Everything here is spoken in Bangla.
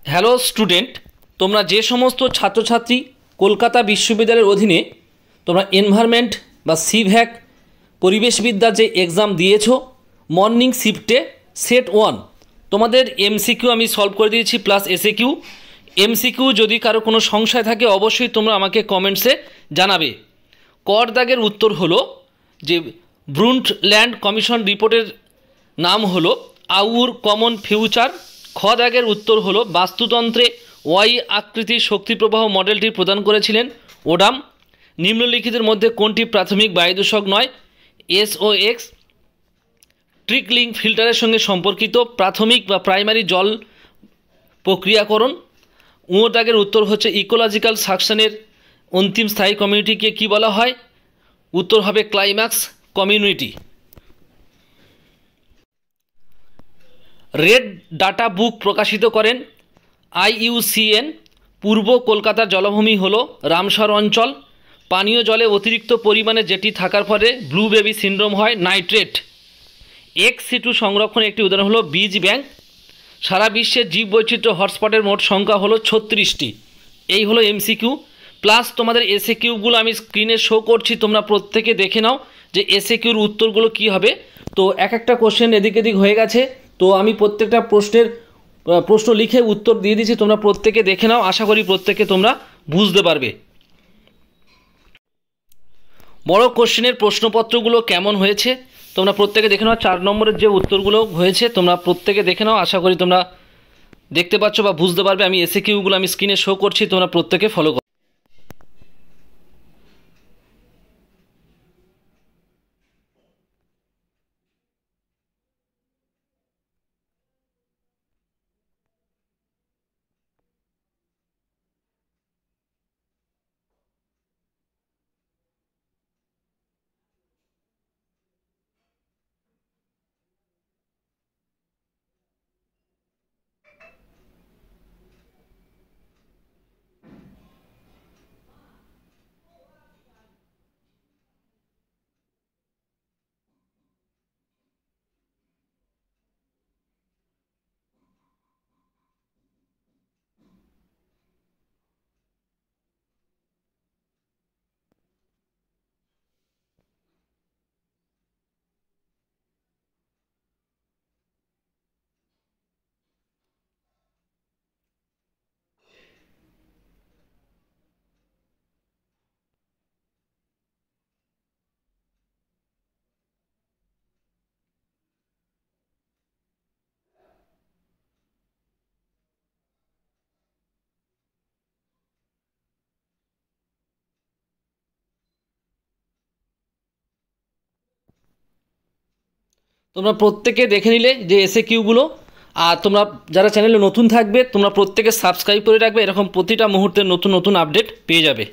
হ্যালো স্টুডেন্ট, তোমরা যে সমস্ত ছাত্রছাত্রী কলকাতা বিশ্ববিদ্যালয়ের অধীনে তোমরা এনভায়রনমেন্ট বা সিভ্যাক পরিবেশবিদ্যার যে এক্সাম দিয়েছো মর্নিং শিফটে সেট 1 তোমাদের এমসিকিউ আমি সলভ করে দিয়েছি প্লাস এসএকিউ। এমসিকিউ যদি কারো কোনো সংশয় থাকে অবশ্যই তোমরা আমাকে কমেন্টসে জানাবে। কর দাগের উত্তর হলো যে ব্রুন্টল্যান্ড কমিশন রিপোর্টের নাম হলো আউর কমন ফিউচার। খ দাগের উত্তর হলো বাস্তুতন্ত্রে ওয়াই আকৃতির শক্তি প্রবাহ মডেলটি প্রদান করেছিলেন ওডাম। নিম্নলিখিতের মধ্যে কোনটি প্রাথমিক বায়ুদূষক নয়? SOx ট্রিকলিং ফিল্টারের সঙ্গে সম্পর্কিত প্রাথমিক বা প্রাইমারি জল প্রক্রিয়াকরণ। উ দাগের উত্তর হচ্ছে ইকোলজিক্যাল সাকশনের অন্তিম স্থায়ী কমিউনিটিকে কি বলা হয়? উত্তর হবে climax community. Red data book প্রকাশিত করেন IUCN। পূর্ব কলকাতার জলাভূমি হলো রামসার অঞ্চল। পানীয় জলে অতিরিক্ত পরিমাণে যেটি থাকার ফলে ব্লু বেবি সিনড্রোম হয় নাইট্রেট। ex-situ সংরক্ষণের একটি উদাহরণ হলো বীজ ব্যাংক। সারা বিশ্বের জীববৈচিত্র্য হটস্পটের মোট সংখ্যা হলো 36টি। এই হলো এমসিকিউ প্লাস তোমাদের এসএকিউগুলো আমি স্ক্রিনে শো করছি, তোমরা প্রত্যেকে দেখে নাও যে এসএকিউর উত্তরগুলো কি হবে। তো এক একটা কোশ্চেন এদিক এদিক হয়ে গেছে, তো আমি প্রত্যেকটা প্রশ্ন লিখে উত্তর দিয়ে দিচ্ছি, তোমরা প্রত্যেকে দেখে নাও। আশা করি প্রত্যেকে তোমরা বুঝতে পারবে। বড় কোশ্চেনের প্রশ্নপত্রগুলো কেমন হয়েছে তোমরা প্রত্যেকে দেখে নাও। 4 নম্বরের যে উত্তরগুলো হয়েছে তোমরা প্রত্যেকে দেখে নাও। আশা করি তোমরা দেখতে পাচ্ছ বা বুঝতে পারবে। আমি এসএকিউগুলো আমি স্ক্রিনে শো করছি, তোমরা প্রত্যেকে ফলো করো। তোমরা প্রত্যেকে দেখে নিলে যে এসএকিউগুলো। আর তোমরা যারা চ্যানেলে নতুন থাকবে তোমরা প্রত্যেকে সাবস্ক্রাইব করে রাখবে, এরকম প্রতিটা মুহূর্তে নতুন নতুন আপডেট পেয়ে যাবে।